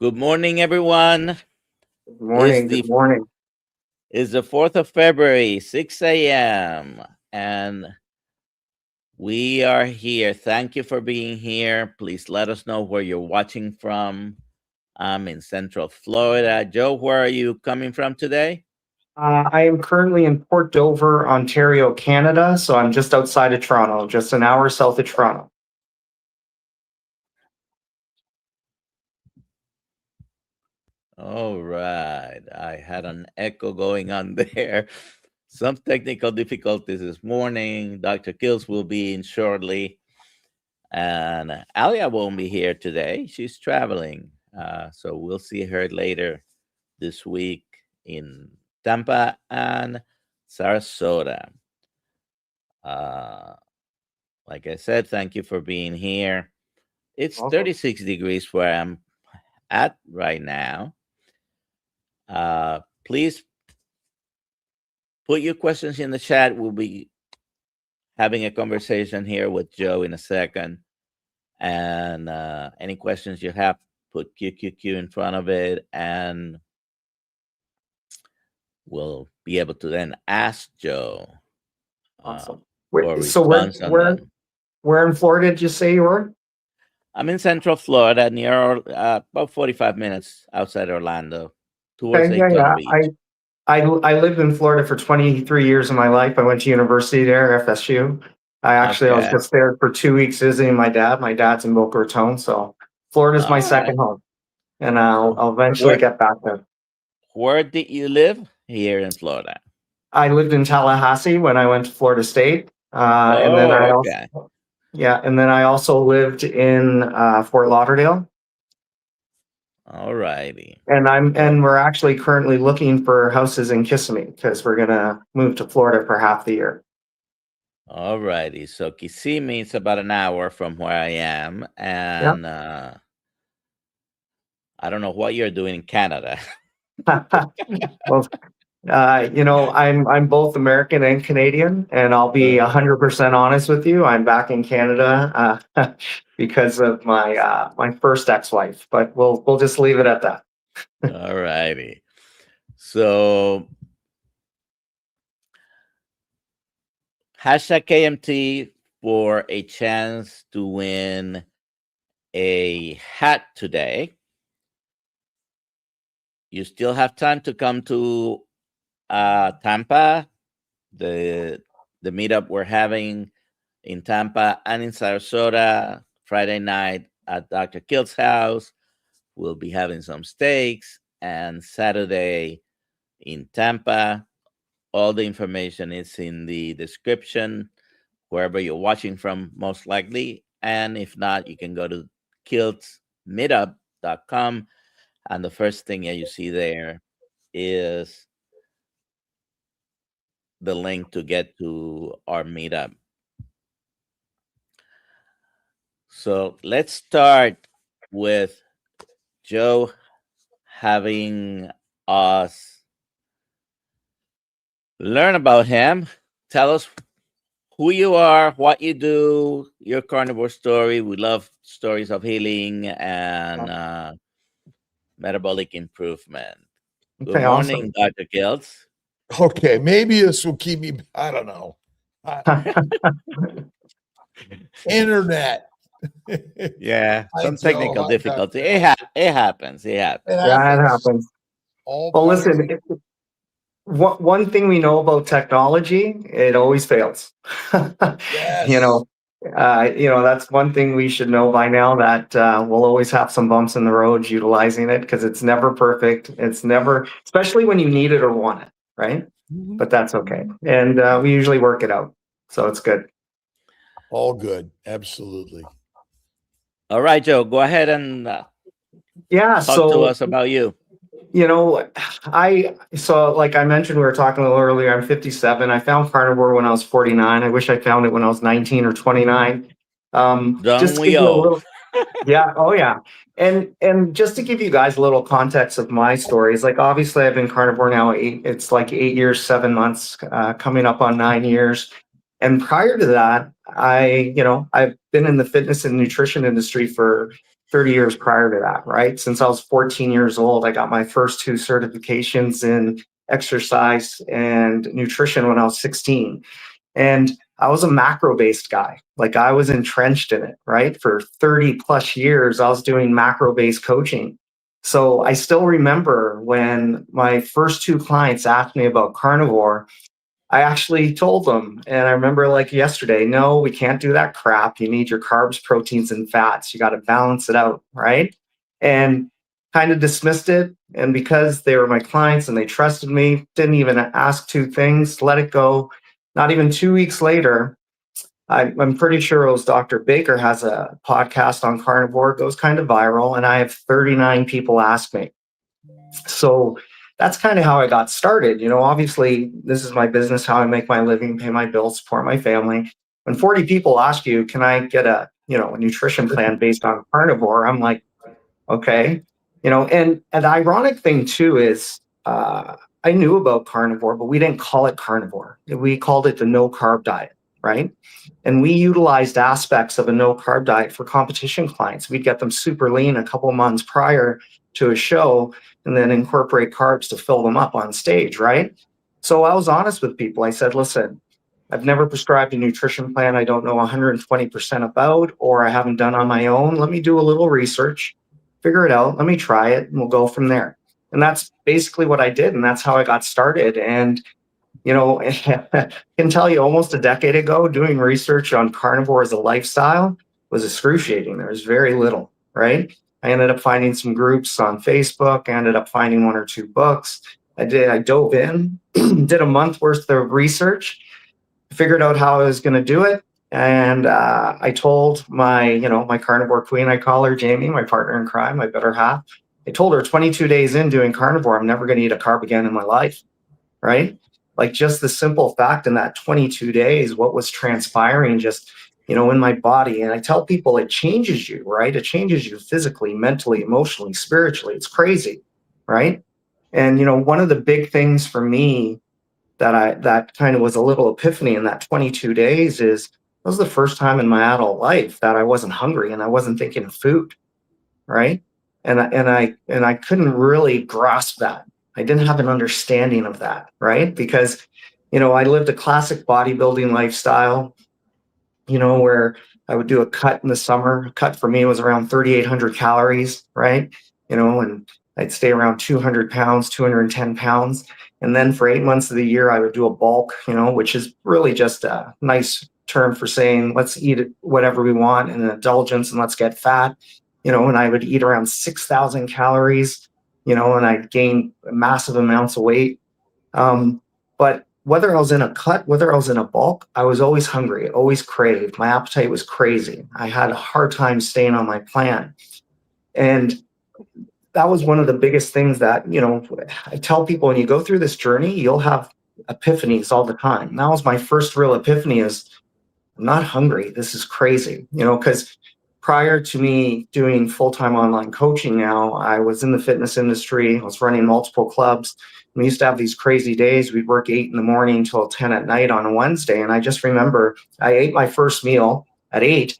Good morning, everyone. Good Is morning. the Good morning. is the 4th of February, 6 a.m. and we are here. Thank you for being here. Please let us know where you're watching from. I'm in Central Florida. Joe, where are you coming from today? I am currently in Port Dover, Ontario, Canada. So I'm just outside of Toronto, just an hour south of Toronto. All right. I had an echo going on there. Some technical difficulties this morning. Dr. Kiltz will be in shortly. And Alia won't be here today. She's traveling. So we'll see her later this week in Tampa and Sarasota. Uh, like I said, thank you for being here. It's Welcome. 36 degrees where I'm at right now. Please put your questions in the chat. We'll be having a conversation here with Joe in a second. And any questions you have, put QQQ in front of it, and we'll be able to then ask Joe Awesome. for a So response on them. where in Florida did you say you were? I'm in Central Florida, near about 45 minutes outside Orlando, towards Okay, Daytona yeah. Beach. I lived in Florida for 23 years of my life. I went to university there, FSU. I was Okay. just there for 2 weeks visiting my dad. My dad's in Boca Raton, so Florida's my All right. second home, and I'll eventually Where get back there. where did you live here in Florida? I lived in Tallahassee when I went to Florida State, and then Oh, okay. I also lived in Fort Lauderdale, All righty. and we're actually currently looking for houses in Kissimmee because we're gonna move to Florida for half the year. All righty. So Kissimmee is about an hour from where I am, Yeah. and I don't know what you're doing in Canada. Well, I'm both American and Canadian, and I'll be 100% honest with you. I'm back in Canada because of my first ex-wife, but we'll just leave it at that. All righty. So hashtag KMT for a chance to win a hat today. You still have time to come to Tampa, the meetup we're having in Tampa and in Sarasota Friday night at Dr. Kiltz house. We'll be having some steaks, and Saturday in Tampa. All the information is in the description, wherever you're watching from, most likely. And if not, you can go to kiltzmeetup.com. And the first thing that you see there is the link to get to our meetup. So let's start with Joe having us learn about him. Tell us who you are, what you do, your carnivore story. We love stories of healing and metabolic improvement. Good Okay, awesome. morning, Dr. Kiltz. Okay, maybe this will keep me. I don't know. Internet. Yeah, Hi, some Joe. technical Hi, difficulty. Dr. It happens. It happens. It Yeah, it happens. happens. All Well, parts. listen, one thing we know about technology, it always fails. Yes. That's one thing we should know by now, that we'll always have some bumps in the road utilizing it, because it's never perfect. It's never, especially when you need it or want it, right? Mhm. But that's okay. And we usually work it out. So it's good. All good. Absolutely. All right, Joe, go ahead and Yeah. talk to us about you. Like I mentioned, we were talking a little earlier, I'm 57. I found carnivore when I was 49. I wish I found it when I was 19 or 29. Just Don't to we give you a all? little, yeah, oh yeah. And just to give you guys a little context of my stories, like obviously I've been carnivore now, it's like 8 years, 7 months, coming up on 9 years. And prior to that, I've been in the fitness and nutrition industry for 30 years prior to that, right? Since I was 14 years old, I got my first 2 certifications in exercise and nutrition when I was 16. And I was a macro-based guy. Like, I was entrenched in it, right? For 30 plus years, I was doing macro-based coaching. So I still remember when my first 2 clients asked me about carnivore, I actually told them, and I remember like yesterday, no, we can't do that crap. You need your carbs, proteins, and fats. You got to balance it out, right? And kind of dismissed it. And because they were my clients and they trusted me, didn't even ask 2 things, let it go. Not even 2 weeks later, I'm pretty sure it was Dr. Baker has a podcast on carnivore. It goes kind of viral, and I have 39 people ask me. So that's kind of how I got started. You know, obviously, this is my business, how I make my living, pay my bills, support my family. When 40 people ask you, can I get a nutrition plan based on carnivore? I'm like, okay. And the ironic thing too is I knew about carnivore, but we didn't call it carnivore. We called it the no carb diet, right? And we utilized aspects of a no carb diet for competition clients. We'd get them super lean a couple months prior to a show and then incorporate carbs to fill them up on stage, right? So I was honest with people. I said, listen, I've never prescribed a nutrition plan I don't know 120% about, or I haven't done on my own. Let me do a little research, figure it out. Let me try it, and we'll go from there. And that's basically what I did. And that's how I got started. And, I can tell you almost a decade ago, doing research on carnivore as a lifestyle was excruciating. There was very little, right? I ended up finding some groups on Facebook. I ended up finding 1 or 2 books. I dove in, did a month worth of research, figured out how I was going to do it. And I told my carnivore queen, I call her Jamie, my partner in crime, my better half. I told her 22 days in doing carnivore, I'm never going to eat a carb again in my life, right? Like, just the simple fact in that 22 days, what was transpiring just, in my body. And I tell people it changes you, right? It changes you physically, mentally, emotionally, spiritually. It's crazy, right? And, one of the big things for me that kind of was a little epiphany in that 22 days is that was the first time in my adult life that I wasn't hungry and I wasn't thinking of food, right? And I couldn't really grasp that. I didn't have an understanding of that, right? Because, I lived a classic bodybuilding lifestyle, where I would do a cut in the summer. A cut for me was around 3,800 calories, right? And I'd stay around 200 pounds, 210 pounds. And then for 8 months of the year, I would do a bulk, which is really just a nice term for saying, let's eat whatever we want and an indulgence and let's get fat, and I would eat around 6,000 calories, and I'd gain massive amounts of weight. But whether I was in a cut, whether I was in a bulk, I was always hungry, always craved. My appetite was crazy. I had a hard time staying on my plan. And that was one of the biggest things that, I tell people, when you go through this journey, you'll have epiphanies all the time. And that was my first real epiphany is, I'm not hungry. This is crazy, because prior to me doing full-time online coaching now, I was in the fitness industry. I was running multiple clubs. We used to have these crazy days. We'd work 8 in the morning till 10 at night on a Wednesday. And I just remember I ate my first meal at 8,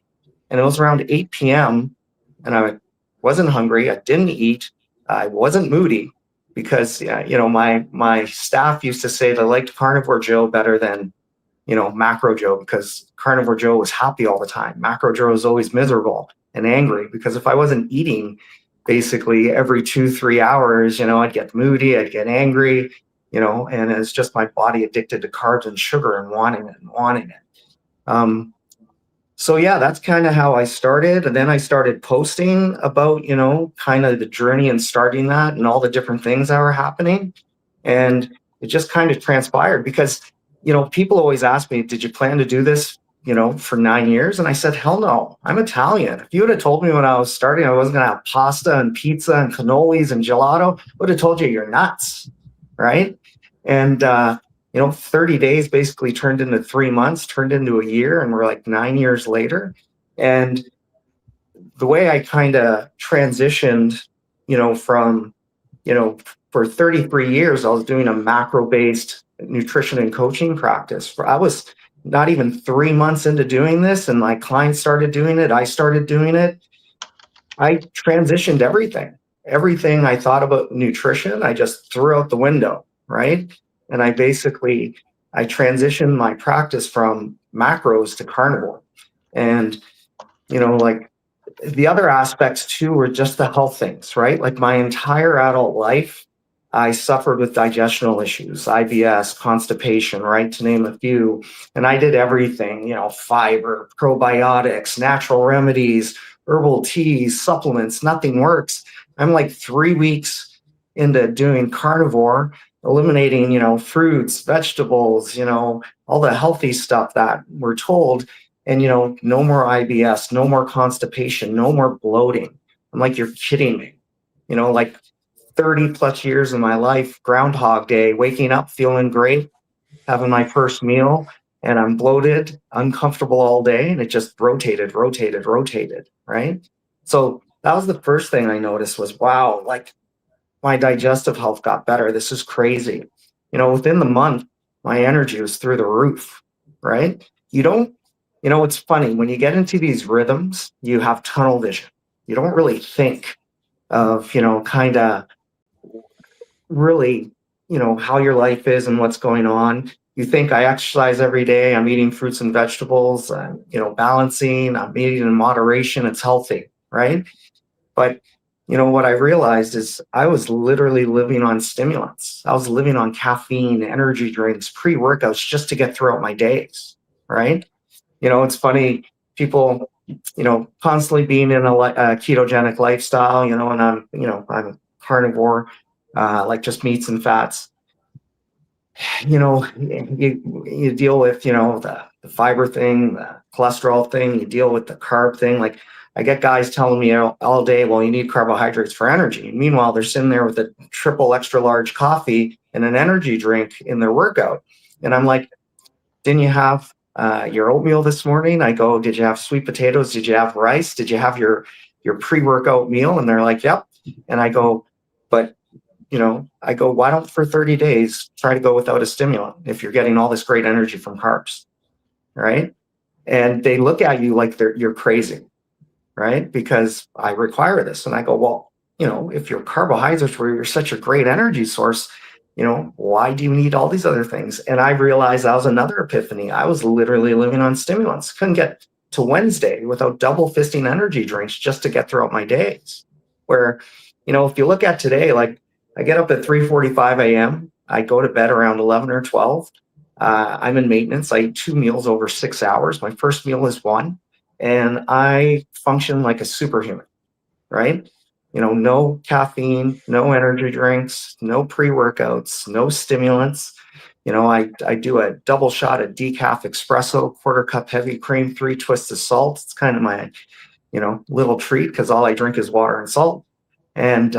and it was around 8 p.m. and I wasn't hungry. I didn't eat. I wasn't moody because, my staff used to say they liked Carnivore Joe better than, Macro Joe, because Carnivore Joe was happy all the time. Macro Joe was always miserable and angry because if I wasn't eating basically every 2-3 hours, I'd get moody, I'd get angry, and it's just my body addicted to carbs and sugar and wanting it. So yeah, that's kind of how I started. And then I started posting about, kind of the journey and starting that and all the different things that were happening. And it just kind of transpired because, people always ask me, did you plan to do this, for 9 years? And I said, hell no, I'm Italian. If you would have told me when I was starting, I wasn't going to have pasta and pizza and cannolis and gelato, I would have told you you're nuts. Right. And, 30 days basically turned into 3 months, turned into a year, and we're like 9 years later. And the way I kind of transitioned, from, for 33 years, I was doing a macro-based nutrition and coaching practice. I was not even 3 months into doing this, and my clients started doing it. I started doing it. I transitioned everything I thought about nutrition, I just threw out the window, right? And I transitioned my practice from macros to carnivore. And, like the other aspects too were just the health things, right? Like my entire adult life, I suffered with digestional issues, IBS, constipation, right? To name a few. And I did everything, fiber, probiotics, natural remedies, herbal teas, supplements, nothing works. I'm like 3 weeks into doing carnivore, eliminating, fruits, vegetables, all the healthy stuff that we're told. And, no more IBS, no more constipation, no more bloating. I'm like, you're kidding me. Like 30 plus years of my life, Groundhog Day, waking up, feeling great, having my first meal, and I'm bloated, uncomfortable all day. And it just rotated, right? So that was the first thing I noticed was, wow, like my digestive health got better. This is crazy. Within the month, my energy was through the roof, right? It's funny when you get into these rhythms, you have tunnel vision. You don't really think of, kind of really, how your life is and what's going on. You think I exercise every day, I'm eating fruits and vegetables, and, balancing, I'm eating in moderation, it's healthy, right? But what I realized is I was literally living on stimulants. I was living on caffeine, energy drinks, pre-workouts just to get throughout my days, right? It's funny, people, constantly being in a ketogenic lifestyle, and I'm carnivore, like just meats and fats. You deal with, the fiber thing, the cholesterol thing, you deal with the carb thing. Like I get guys telling me all day, well, you need carbohydrates for energy. And meanwhile, they're sitting there with a triple extra large coffee and an energy drink in their workout. And I'm like, didn't you have your oatmeal this morning? I go, did you have sweet potatoes? Did you have rice? Did you have your pre-workout meal? And they're like, yep. And I go, but why don't for 30 days try to go without a stimulant if you're getting all this great energy from carbs, right? And they look at you like you're crazy, right? Because I require this. And I go, well, if your carbohydrates were such a great energy source, why do you need all these other things? And I realized that was another epiphany. I was literally living on stimulants. Couldn't get to Wednesday without double fisting energy drinks just to get throughout my days. Where, if you look at today, like I get up at 3:45 a.m. I go to bed around 11 or 12. I'm in maintenance. I eat 2 meals over 6 hours. My first meal is 1. And I function like a superhuman, right? No caffeine, no energy drinks, no pre-workouts, no stimulants. I do a double shot of decaf espresso, 1/4 cup heavy cream, 3 twists of salt. It's kind of my, little treat because all I drink is water and salt. And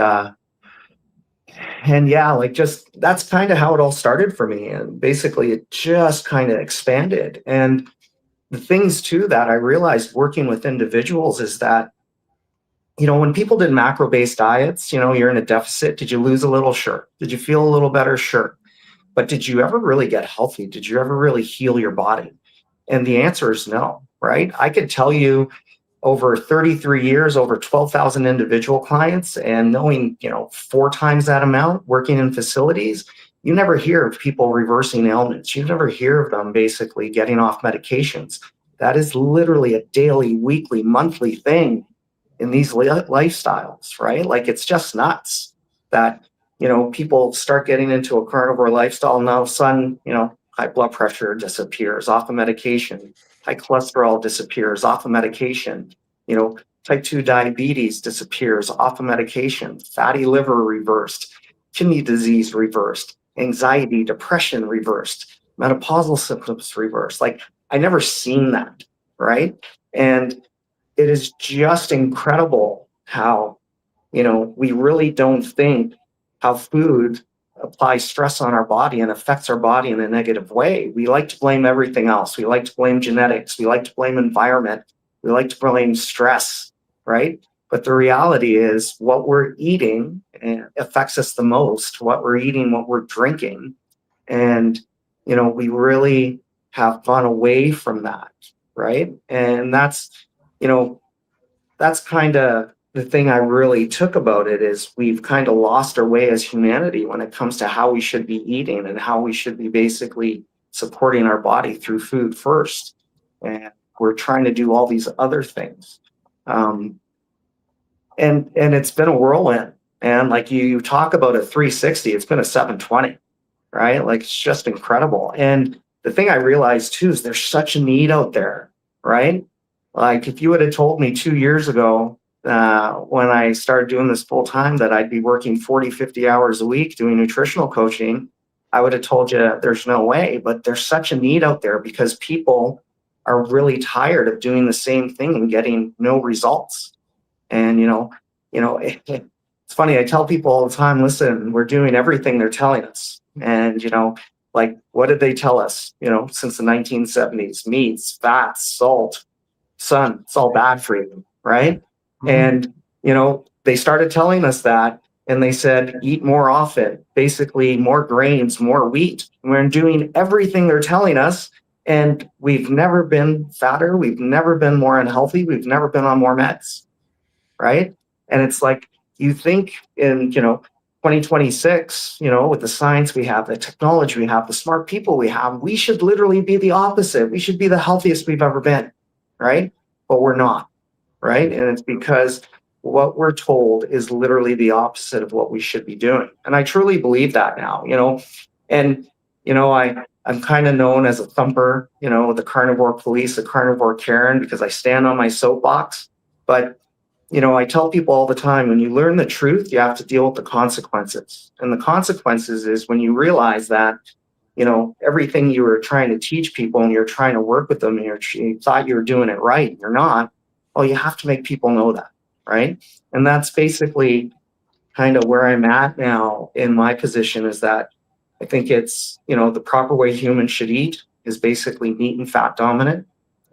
yeah, like just that's kind of how it all started for me. And basically it just kind of expanded. And the things too that I realized working with individuals is that, when people did macro-based diets, you're in a deficit. Did you lose a little? Sure. Did you feel a little better? Sure. But did you ever really get healthy? Did you ever really heal your body? And the answer is no, right? I could tell you over 33 years, over 12,000 individual clients, and knowing, 4 times that amount working in facilities, you never hear of people reversing ailments. You never hear of them basically getting off medications. That is literally a daily, weekly, monthly thing in these lifestyles, right? Like it's just nuts that, people start getting into a carnivore lifestyle and all of a sudden, high blood pressure disappears off of medication, high cholesterol disappears off of medication, type 2 diabetes disappears off of medication, fatty liver reversed, kidney disease reversed, anxiety, depression reversed, menopausal symptoms reversed. Like I never seen that, right? And it is just incredible how, we really don't think how food applies stress on our body and affects our body in a negative way. We like to blame everything else. We like to blame genetics. We like to blame environment. We like to blame stress, right? But the reality is what we're eating affects us the most, what we're eating, what we're drinking. And, we really have gone away from that, right? And that's kind of the thing I really took about it is we've kind of lost our way as humanity when it comes to how we should be eating and how we should be basically supporting our body through food first. And we're trying to do all these other things. And it's been a whirlwind. And like you talk about a 360, it's been a 720, right? Like it's just incredible. And the thing I realized too is there's such a need out there, right? Like if you would have told me 2 years ago, when I started doing this full time, that I'd be working 40, 50 hours a week doing nutritional coaching, I would have told you there's no way. But there's such a need out there because people are really tired of doing the same thing and getting no results. And, it's funny. I tell people all the time, listen, we're doing everything they're telling us. And, like, what did they tell us, since the 1970s? Meats, fats, salt, sun, it's all bad for you, right? And, they started telling us that, and they said, eat more often, basically more grains, more wheat. We're doing everything they're telling us, and we've never been fatter. We've never been more unhealthy. We've never been on more meds, right? And it's like, you think in, 2026, with the science we have, the technology we have, the smart people we have, we should literally be the opposite. We should be the healthiest we've ever been, right? But we're not, right? And it's because what we're told is literally the opposite of what we should be doing. And I truly believe that now, and, I'm kind of known as a thumper, the carnivore police, the carnivore Karen, because I stand on my soapbox. But, I tell people all the time, when you learn the truth, you have to deal with the consequences. And the consequences is when you realize that, everything you were trying to teach people and you're trying to work with them and you thought you were doing it right, you're not. Well, you have to make people know that, right? And that's basically kind of where I'm at now in my position, is that I think it's, the proper way humans should eat is basically meat and fat dominant.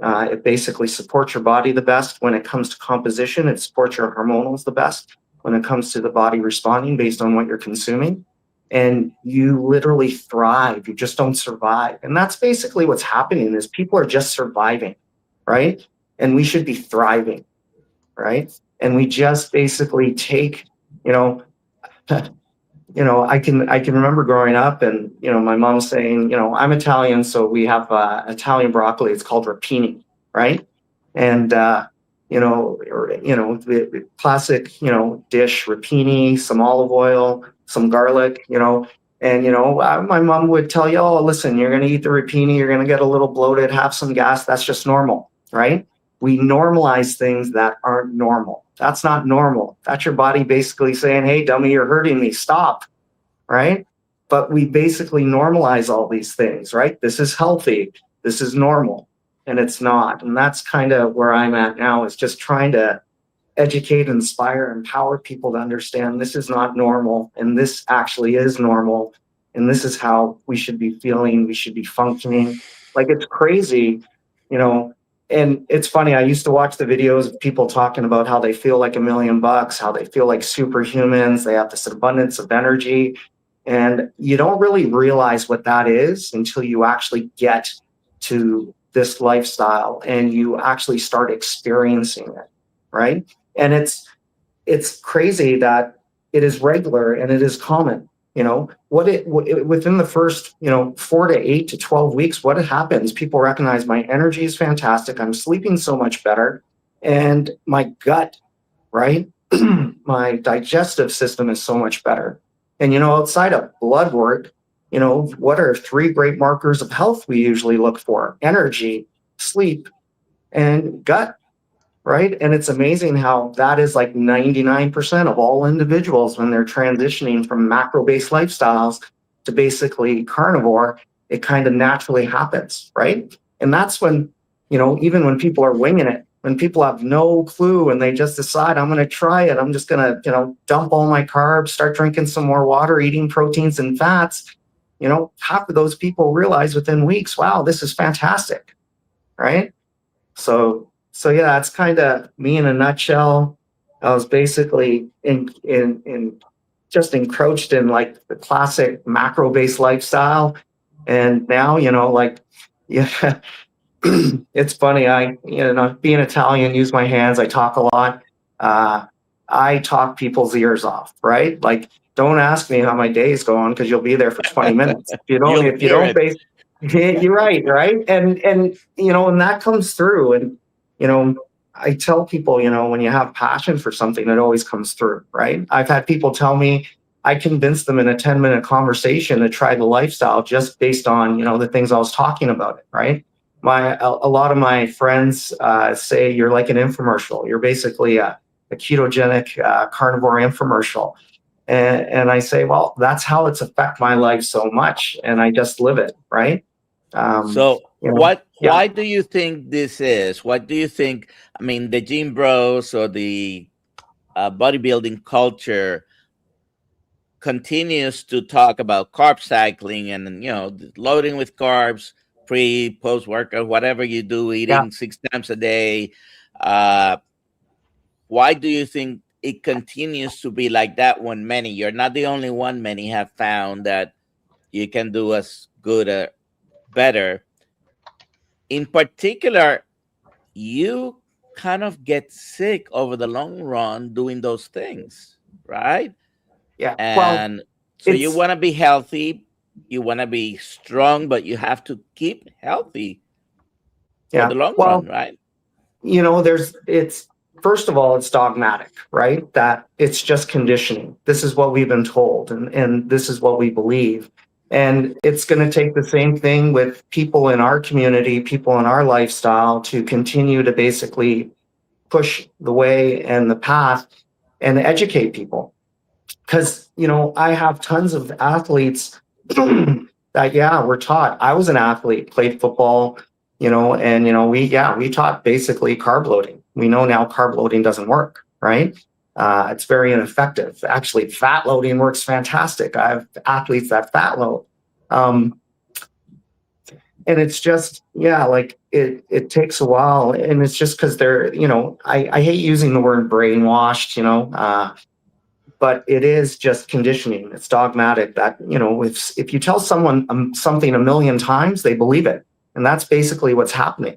It basically supports your body the best when it comes to composition. It supports your hormonals the best when it comes to the body responding based on what you're consuming. And you literally thrive. You just don't survive. And that's basically what's happening, is people are just surviving, right? And we should be thriving, right? And we just basically take, I can remember growing up and, my mom saying, I'm Italian, so we have Italian broccoli. It's called rapini, right? And, the classic, dish, rapini, some olive oil, some garlic, and, my mom would tell you, oh, listen, you're going to eat the rapini, you're going to get a little bloated, have some gas. That's just normal, right? We normalize things that aren't normal. That's not normal. That's your body basically saying, hey, dummy, you're hurting me. Stop, right? But we basically normalize all these things, right? This is healthy. This is normal. And it's not. And that's kind of where I'm at now, is just trying to educate, inspire, empower people to understand this is not normal. And this actually is normal. And this is how we should be feeling. We should be functioning. Like, it's crazy, And it's funny, I used to watch the videos of people talking about how they feel like $1 million, how they feel like superhumans, they have this abundance of energy. And you don't really realize what that is until you actually get to this lifestyle and you actually start experiencing it, right? And it's crazy that it is regular and it is common. Within the first, 4 to 8 to 12 weeks, what happens? People recognize my energy is fantastic. I'm sleeping so much better. And my gut, right? My digestive system is so much better. And, outside of blood work, what are 3 great markers of health we usually look for? Energy, sleep, and gut. Right. And it's amazing how that is like 99% of all individuals when they're transitioning from macro-based lifestyles to basically carnivore. It kind of naturally happens. Right. And that's when, even when people are winging it, when people have no clue and they just decide, I'm going to try it. I'm just going to, dump all my carbs, start drinking some more water, eating proteins and fats. Half of those people realize within weeks, wow, this is fantastic. Right. So yeah, that's kind of me in a nutshell. I was basically just encroached in like the classic macro-based lifestyle. And now, yeah, it's funny. I, being Italian, use my hands. I talk a lot. I talk people's ears off, right? Like, don't ask me how my day is going because you'll be there for 20 minutes. You'll If you hear don't it. base, you're right? And and that comes through. And I tell people, when you have passion for something, it always comes through, right? I've had people tell me I convinced them in a 10-minute conversation to try the lifestyle just based on, the things I was talking about it, right? A lot of my friends say you're like an infomercial. You're basically a ketogenic carnivore infomercial. And I say, well, that's how it's affect my life so much. And I just live it, right? So Yeah. why do you think this is? What do you think? I mean, the gym bros or the bodybuilding culture continues to talk about carb cycling and, loading with carbs, pre, post workout, whatever you do, eating 6 times a day. Why do you think it continues to be like that when you're not the only one, many have found that you can do as good or better. In particular, you kind of get sick over the long run doing those things, right? Yeah. Well, And so you want to be healthy, you want to be strong, but you have to keep healthy for the long run, right? First of all, it's dogmatic, right? That it's just conditioning. This is what we've been told, and this is what we believe. And it's going to take the same thing with people in our community, people in our lifestyle, to continue to basically push the way and the path and educate people. Because, I have tons of athletes that, we're taught. I was an athlete, played football, and, we taught basically carb loading. We know now carb loading doesn't work, right? It's very ineffective. Actually, fat loading works fantastic. I have athletes that fat load. And it's just, like it takes a while. And it's just because they're, I hate using the word brainwashed, but it is just conditioning. It's dogmatic that, if you tell someone something a million times, they believe it. And that's basically what's happening.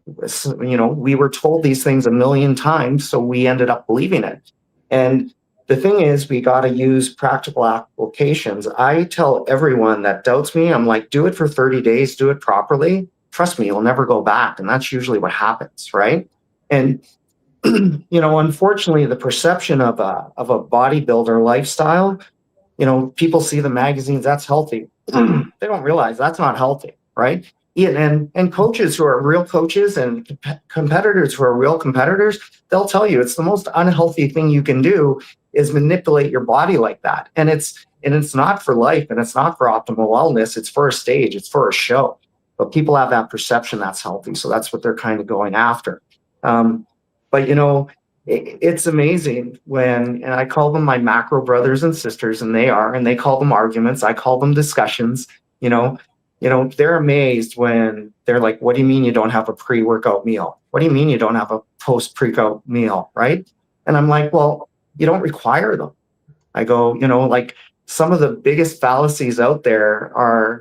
We were told these things a million times, so we ended up believing it. And the thing is, we got to use practical applications. I tell everyone that doubts me, I'm like, do it for 30 days, do it properly. Trust me, you'll never go back. And that's usually what happens, right? And unfortunately, the perception of a bodybuilder lifestyle, people see the magazines, that's healthy. They don't realize that's not healthy, right? And coaches who are real coaches and competitors who are real competitors, they'll tell you it's the most unhealthy thing you can do is manipulate your body like that. And it's not for life, and it's not for optimal wellness. It's for a stage, it's for a show. But people have that perception that's healthy, so that's what they're kind of going after. But it's amazing and I call them my macro brothers and sisters, and they call them arguments. I call them discussions. They're amazed when they're like, what do you mean you don't have a pre-workout meal? What do you mean you don't have a post-pre-workout meal, right? And I'm like, well, you don't require them. I go, like some of the biggest fallacies out there are,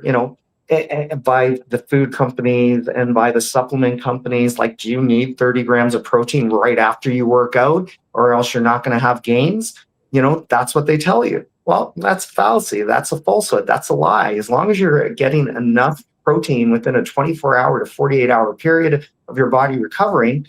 by the food companies and by the supplement companies, like, do you need 30 grams of protein right after you work out or else you're not going to have gains? That's what they tell you. Well, that's fallacy. That's a falsehood. That's a lie. As long as you're getting enough protein within a 24-hour to 48-hour period of your body recovering,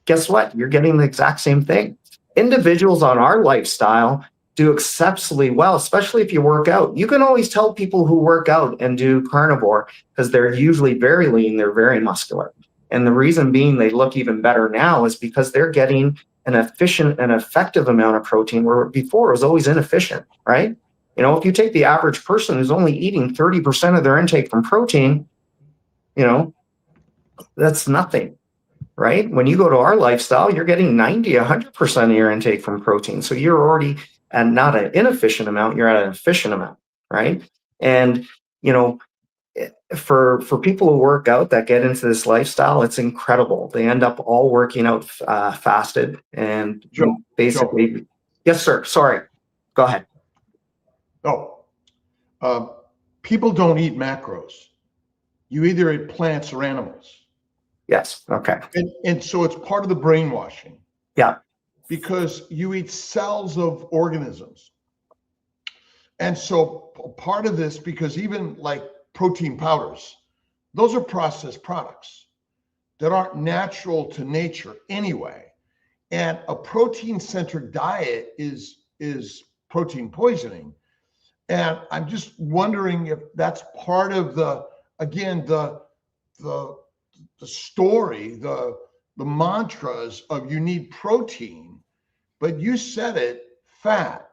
guess what? You're getting the exact same thing. Individuals on our lifestyle do exceptionally well, especially if you work out. You can always tell people who work out and do carnivore because they're usually very lean, they're very muscular. And the reason being they look even better now is because they're getting an efficient and effective amount of protein, where before it was always inefficient, right? If you take the average person who's only eating 30% of their intake from protein, that's nothing, right? When you go to our lifestyle, you're getting 90, 100% of your intake from protein. So you're already at not an inefficient amount, you're at an efficient amount, right? And, for people who work out that get into this lifestyle, it's incredible. They end up all working out fasted and basically. Joe. Yes, sir. Sorry. Go ahead. People don't eat macros. You either eat plants or animals. Yes. Okay. And so it's part of the brainwashing. Yeah. because you eat cells of organisms. And so part of this, because even like protein powders, those are processed products that aren't natural to nature anyway. And a protein-centric diet is protein poisoning. And I'm just wondering if that's part of the, again, the story, the mantras of you need protein, but you said it, fat.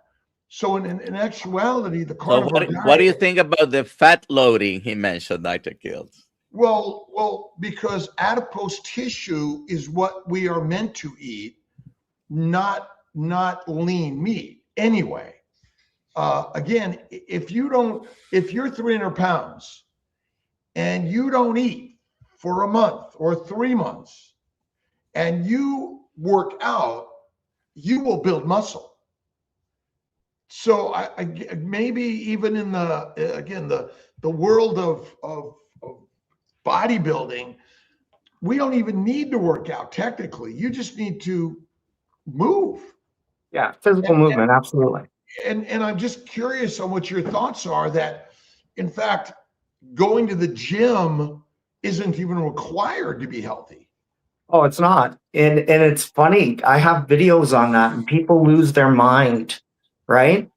So in actuality, the carnivore diet, what do you think about the fat loading he mentioned, Dr. Kiltz? Well, because adipose tissue is what we are meant to eat, not lean meat anyway. Again, if you're 300 pounds and you don't eat for a month or 3 months and you work out, you will build muscle. So I maybe even in the world of bodybuilding, we don't even need to work out technically. You just need to move. Yeah, physical movement, absolutely. And I'm just curious on what your thoughts are that, in fact, going to the gym isn't even required to be healthy. Oh, it's not. And it's funny. I have videos on that and people lose their mind, right?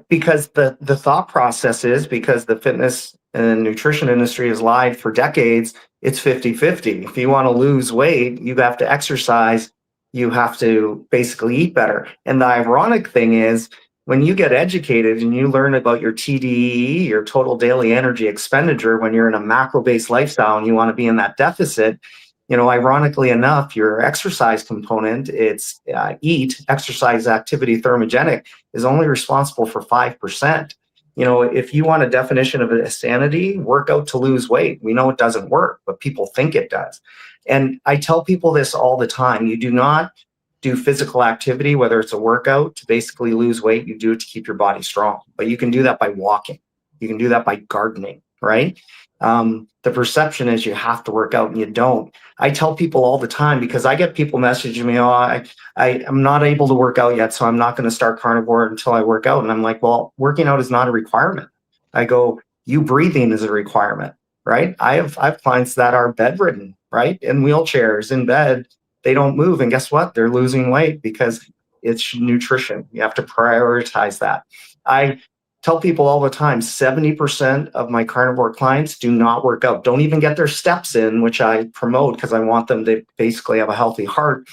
Because the thought process is, because the fitness and nutrition industry has lied for decades, it's 50-50. If you want to lose weight, you have to exercise, you have to basically eat better. And the ironic thing is, when you get educated and you learn about your TDEE, your total daily energy expenditure, when you're in a macro-based lifestyle and you want to be in that deficit, you know, ironically enough, your exercise component, it's EAT, exercise activity thermogenic, is only responsible for 5%. You know, if you want a definition of insanity, work out to lose weight. We know it doesn't work, but people think it does. And I tell people this all the time. You do not do physical activity, whether it's a workout, to basically lose weight. You do it to keep your body strong. But you can do that by walking. You can do that by gardening, right? The perception is you have to work out and you don't. I tell people all the time, because I get people messaging me, oh, I'm not able to work out yet, so I'm not going to start carnivore until I work out. And I'm like, well, working out is not a requirement. I go, you breathing is a requirement, right? I have clients that are bedridden, right? In wheelchairs, in bed, they don't move. And guess what? They're losing weight because it's nutrition. You have to prioritize that. I tell people all the time, 70% of my carnivore clients do not work out, don't even get their steps in, which I promote because I want them to basically have a healthy heart.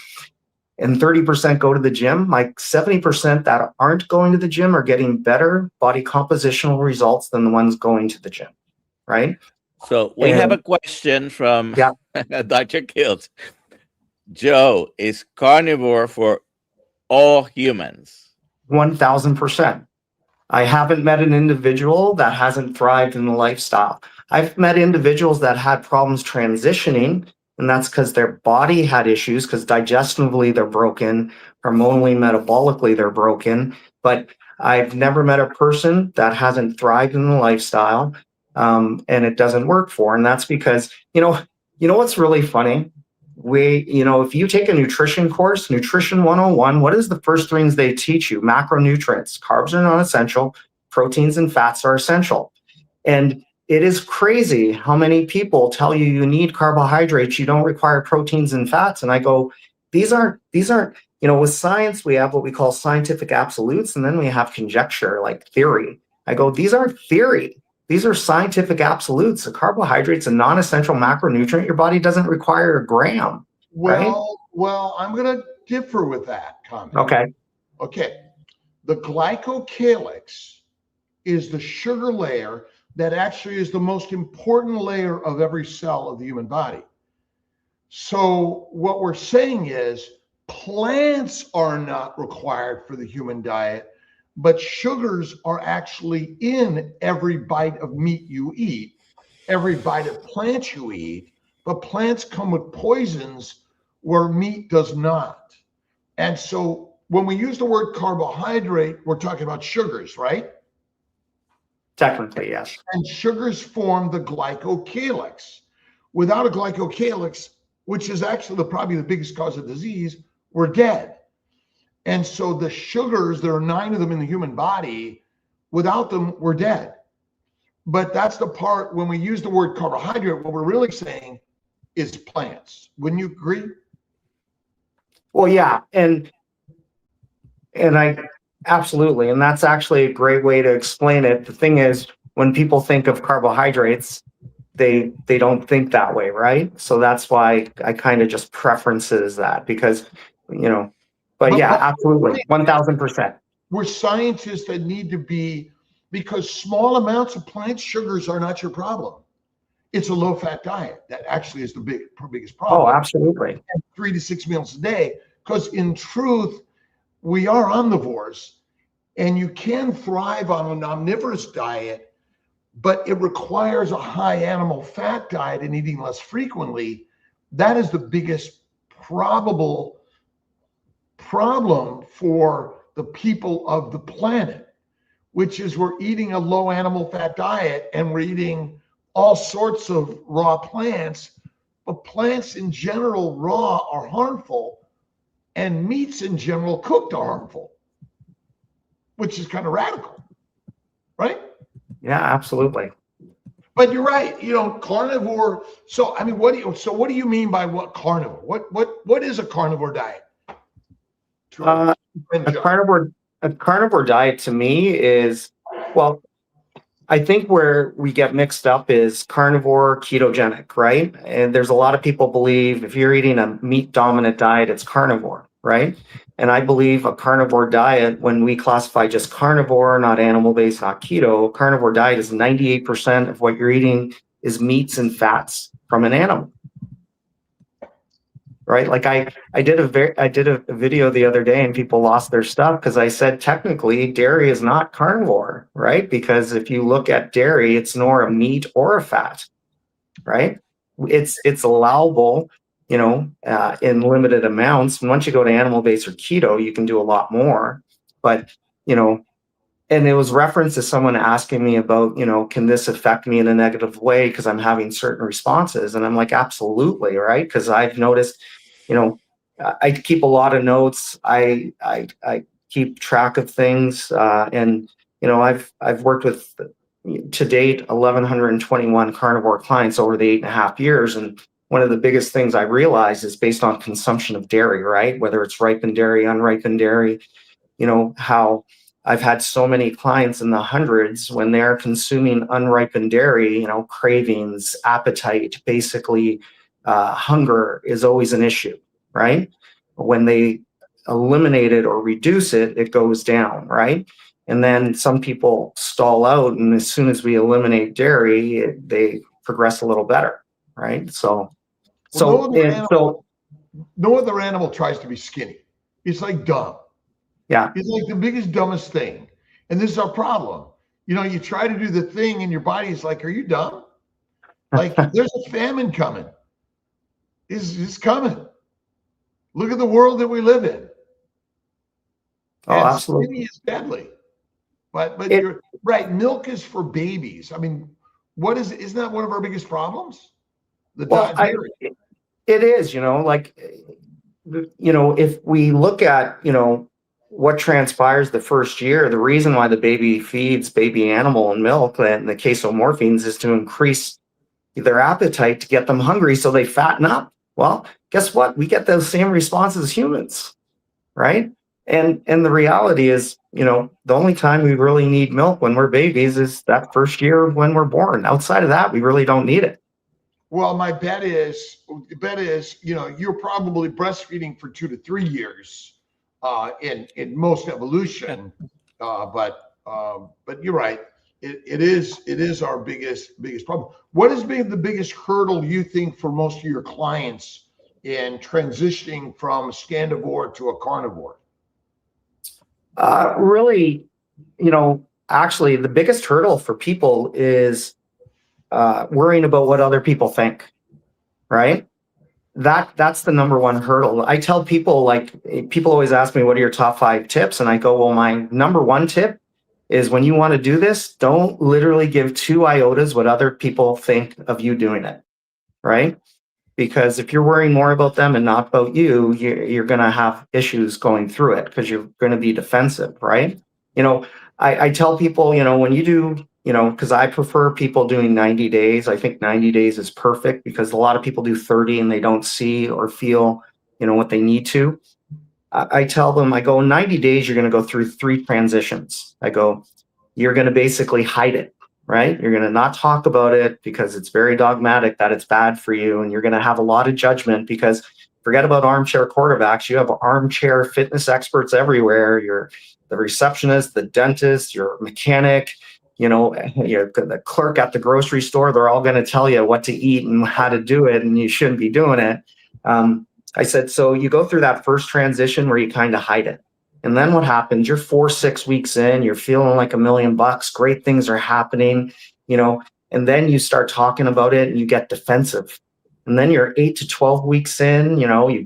And 30% go to the gym. My 70% that aren't going to the gym are getting better body compositional results than the ones going to the gym, right? So we have a question from Dr. Kiltz. Joe, is carnivore for all humans? 1,000%. I haven't met an individual that hasn't thrived in the lifestyle. I've met individuals that had problems transitioning, and that's because their body had issues, because digestively they're broken, hormonally, metabolically they're broken. But I've never met a person that hasn't thrived in the lifestyle, and it doesn't work for. And that's because, you know what's really funny? If you take a nutrition course, Nutrition 101, what is the first things they teach you? Macronutrients. Carbs are non-essential. Proteins and fats are essential. And it is crazy how many people tell you you need carbohydrates, you don't require proteins and fats. And I go, these aren't, with science, we have what we call scientific absolutes, and then we have conjecture, like theory. I go, these aren't theory. These are scientific absolutes. A carbohydrate's a non-essential macronutrient. Your body doesn't require a gram. Well, I'm going to differ with that comment. Okay. The glycocalyx is the sugar layer that actually is the most important layer of every cell of the human body. So what we're saying is plants are not required for the human diet, but sugars are actually in every bite of meat you eat, every bite of plants you eat, but plants come with poisons where meat does not. And so when we use the word carbohydrate, we're talking about sugars, right? Technically, yes. And sugars form the glycocalyx. Without a glycocalyx, which is actually probably the biggest cause of disease, we're dead. And so the sugars, there are 9 of them in the human body. Without them, we're dead. But that's the part when we use the word carbohydrate, what we're really saying is plants. Wouldn't you agree? Well, yeah, and I absolutely, and that's actually a great way to explain it. The thing is, when people think of carbohydrates, they don't think that way, right? So that's why I kind of just preferences that, because, you know, but yeah, absolutely, 1000%. We're scientists that need to be, because small amounts of plant sugars are not your problem. It's a low-fat diet that actually is the biggest problem. Oh, absolutely. And 3 to 6 meals a day, because in truth, we are omnivores, and you can thrive on an omnivorous diet, but it requires a high animal fat diet and eating less frequently. That is the biggest probable problem for the people of the planet, which is we're eating a low animal fat diet and we're eating all sorts of raw plants, but plants in general raw are harmful, and meats in general cooked are harmful, which is kind of radical, right? Yeah, absolutely. But you're right, you know, carnivore. So I mean, what do you mean by what carnivore? What is a carnivore diet? A carnivore diet to me is, well, I think where we get mixed up is carnivore, ketogenic, right? And there's a lot of people believe if you're eating a meat dominant diet, it's carnivore, right? And I believe a carnivore diet, when we classify just carnivore, not animal-based, not keto, carnivore diet is 98% of what you're eating is meats and fats from an animal. Right? Like I did a video the other day and people lost their stuff because I said technically dairy is not carnivore, right? Because if you look at dairy, it's nor a meat or a fat, right? It's allowable, you know, in limited amounts. And once you go to animal-based or keto, you can do a lot more. But, you know, and it was referenced to someone asking me about, you know, can this affect me in a negative way because I'm having certain responses? And I'm like, absolutely, right? Because I've noticed, you know, I keep a lot of notes. I keep track of things, and you know, I've worked with to date 1,121 carnivore clients over the 8.5 years, and one of the biggest things I realized is based on consumption of dairy, right? Whether it's ripened dairy, unripened dairy, you know, how I've had so many clients in the hundreds when they're consuming unripened dairy, you know, cravings, appetite, basically hunger is always an issue, right? When they eliminate it or reduce it, it goes down, right? And then some people stall out, and as soon as we eliminate dairy, they progress a little better, right? So, no other animal tries to be skinny. It's like dumb. Yeah. It's like the biggest, dumbest thing. And this is our problem. You know, you try to do the thing and your body's like, are you dumb? Like there's a famine coming. It's coming. Look at the world that we live in. Oh, and absolutely. Skinny is deadly. But you're right. Milk is for babies. I mean, isn't that one of our biggest problems? It is, you know, like, you know, if we look at, you know, what transpires the first year, the reason why the baby feeds baby animal and milk and the casomorphines is to increase their appetite to get them hungry so they fatten up. Well, guess what? We get those same responses as humans, right? And the reality is, you know, the only time we really need milk when we're babies is that first year when we're born. Outside of that, we really don't need it. Well, my bet is, you know, you're probably breastfeeding for 2 to 3 years in most evolution, but you're right. It is our biggest problem. What has been the biggest hurdle you think for most of your clients in transitioning from a scandivore to a carnivore? Really, you know, actually the biggest hurdle for people is worrying about what other people think, right? That's the number one hurdle. I tell people, like, people always ask me, what are your top 5 tips? And I go, well, my number one tip is when you want to do this, don't literally give 2 iotas what other people think of you doing it, right? because if you're worrying more about them and not about you, you're going to have issues going through it because you're going to be defensive, right? You know, I tell people, you know, when you do, you know, because I prefer people doing 90 days. I think 90 days is perfect because a lot of people do 30 and they don't see or feel, you know, what they need to. I tell them, I go, in 90 days, you're going to go through 3 transitions. I go, you're going to basically hide it, right? You're going to not talk about it because it's very dogmatic that it's bad for you. And you're going to have a lot of judgment because forget about armchair quarterbacks. You have armchair fitness experts everywhere. You're the receptionist, the dentist, your mechanic, you know, you're the clerk at the grocery store. They're all going to tell you what to eat and how to do it. And you shouldn't be doing it. I said, so you go through that first transition where you kind of hide it. And then what happens? You're 4-6 weeks in, you're feeling like $1 million, great things are happening, you know, and then you start talking about it and you get defensive. And then you're 8 to 12 weeks in, you know, you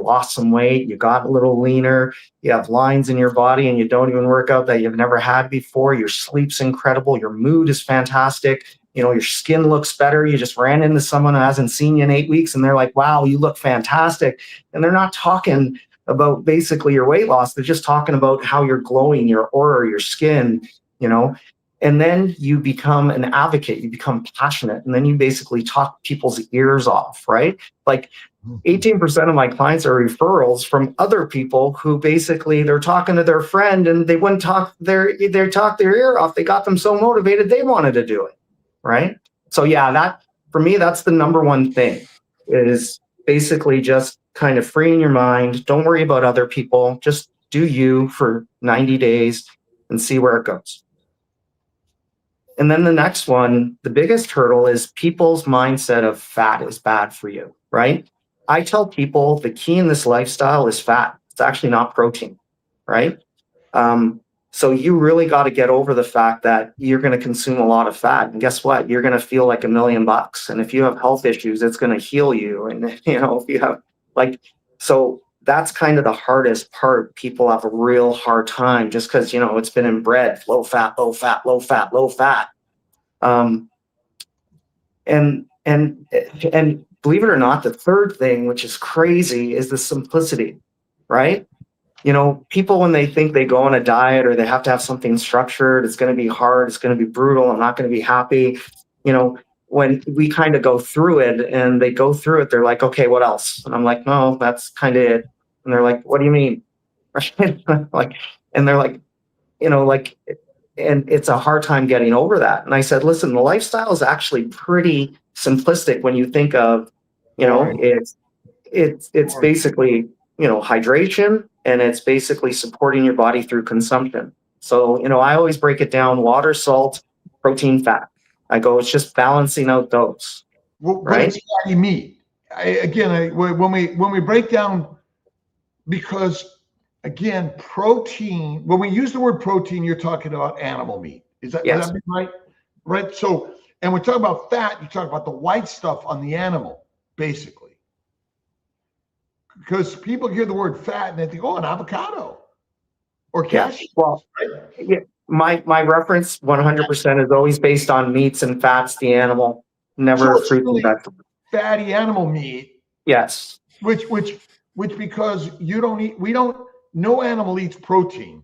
lost some weight, you got a little leaner, you have lines in your body and you don't even work out that you've never had before. Your sleep's incredible. Your mood is fantastic. You know, your skin looks better. You just ran into someone who hasn't seen you in 8 weeks and they're like, wow, you look fantastic. And they're not talking about basically your weight loss. They're just talking about how you're glowing, your aura, your skin, you know. And then you become an advocate, you become passionate, and then you basically talk people's ears off, right? Like 18% of my clients are referrals from other people who basically they're talking to their friend and they wouldn't talk their ear off. They got them so motivated they wanted to do it, right? So yeah, that for me, that's the number one thing is basically just kind of freeing your mind. Don't worry about other people. Just do you for 90 days and see where it goes. And then the next one, the biggest hurdle is people's mindset of fat is bad for you, right? I tell people the key in this lifestyle is fat. It's actually not protein, right? So you really got to get over the fact that you're going to consume a lot of fat. And guess what? You're going to feel like $1 million. And if you have health issues, it's going to heal you. And, you know, if you have so that's kind of the hardest part. People have a real hard time just because, you know, it's been inbred, low fat, low fat, low fat, low fat. And believe it or not, the third thing, which is crazy, is the simplicity, right? You know, people, when they think they go on a diet or they have to have something structured, it's going to be hard, it's going to be brutal, I'm not going to be happy. You know, when we kind of go through it and they go through it, they're like, okay, what else? And I'm like, no, that's kind of it. And they're like, what do you mean? Like, and they're like, you know, like, and it's a hard time getting over that. And I said, listen, the lifestyle is actually pretty simplistic when you think of, you know, it's basically, you know, hydration, and it's basically supporting your body through consumption. So, you know, I always break it down: water, salt, protein, fat. I go, it's just balancing out those. Well, right? What it's fatty meat. When we break down, because again, protein, when we use the word protein, you're talking about animal meat. Is that right? Right. So, and we talk about fat, you talk about the white stuff on the animal, basically. Because people hear the word fat and they think, oh, an avocado or cashew. Well, yeah, my reference 100% is always based on meats and fats, the animal, never so fruits and vegetables. Fatty animal meat. Yes. Which because no animal eats protein.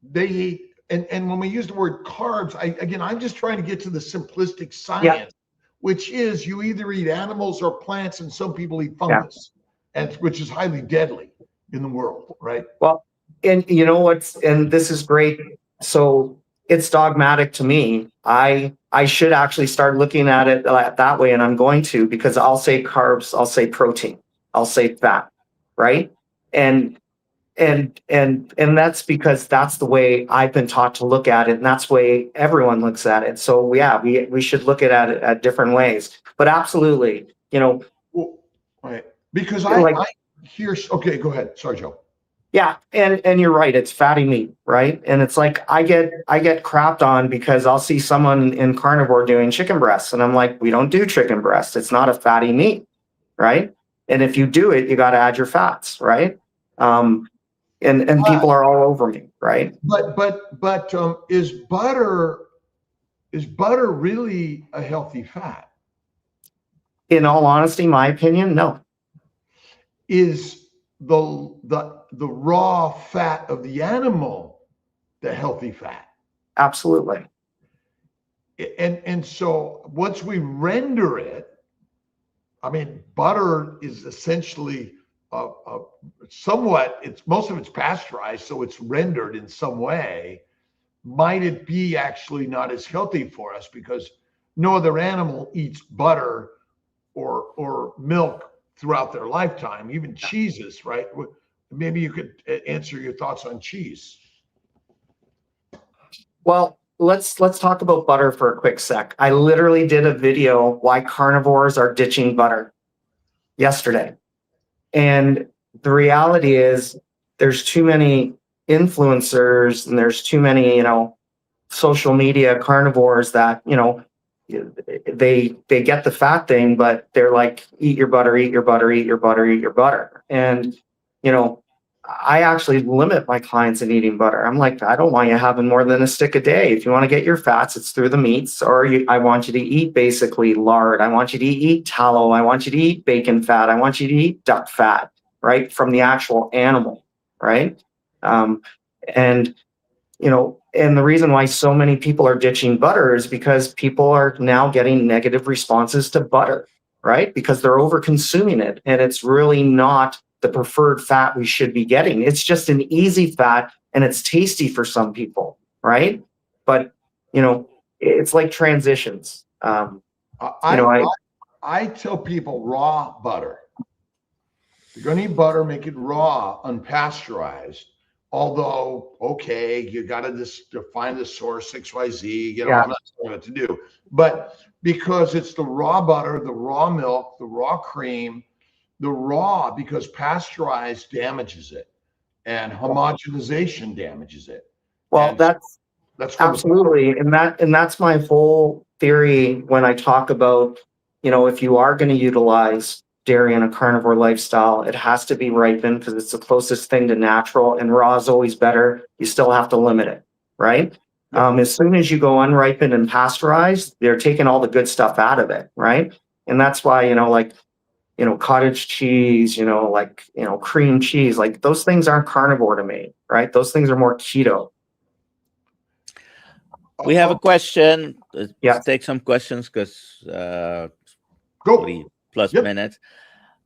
They eat, and when we use the word carbs, I'm just trying to get to the simplistic science, which is you either eat animals or plants, and some people eat fungus, and which is highly deadly in the world, right? Well, and you know and this is great. So it's dogmatic to me. I should actually start looking at it that way, and I'm going to, because I'll say carbs, I'll say protein, I'll say fat, right? And that's because that's the way I've been taught to look at it, and that's the way everyone looks at it. So yeah, we should look at it at different ways. But absolutely, you know. Well, right. Because I hear. Okay, go ahead. Sorry, Joe. Yeah, and you're right. It's fatty meat, right? And it's like I get crapped on because I'll see someone in Carnivore doing chicken breasts, and I'm like, we don't do chicken breasts. It's not a fatty meat, right? And if you do it, you got to add your fats, right? And people are all over me, right? But is butter really a healthy fat? In all honesty, my opinion, no. Is the raw fat of the animal the healthy fat? Absolutely. And so once we render it, I mean, butter is essentially somewhat, most of it's pasteurized, so it's rendered in some way. Might it be actually not as healthy for us because no other animal eats butter or milk throughout their lifetime, even cheeses, right? Maybe you could answer your thoughts on cheese. Well, let's talk about butter for a quick sec. I literally did a video why carnivores are ditching butter yesterday. And the reality is there's too many influencers and there's too many, social media carnivores that, they get the fat thing, but they're like, eat your butter, eat your butter, eat your butter, eat your butter. And, I actually limit my clients in eating butter. I'm like, I don't want you having more than a stick a day. If you want to get your fats, it's through the meats, or I want you to eat basically lard. I want you to eat tallow. I want you to eat bacon fat. I want you to eat duck fat, right? From the actual animal, right? And the reason why so many people are ditching butter is because people are now getting negative responses to butter, right? Because they're over consuming it, and it's really not the preferred fat we should be getting. It's just an easy fat and it's tasty for some people, right? But, it's like transitions. I tell people raw butter. If you're going to eat butter, make it raw, unpasteurized. Although, okay, you got to define the source, XYZ, I'm not saying what to do. But because it's the raw butter, the raw milk, the raw cream, the raw, because pasteurized damages it and homogenization damages it. Well, and that's absolutely. And that's my whole theory when I talk about, if you are going to utilize dairy in a carnivore lifestyle, it has to be ripened because it's the closest thing to natural, and raw is always better. You still have to limit it, right? As soon as you go unripened and pasteurized, they're taking all the good stuff out of it, right? And that's why, cottage cheese, cream cheese, like those things aren't carnivore to me, right? Those things are more keto. We have a question. Yeah. Take some questions because 40 plus Yep. minutes.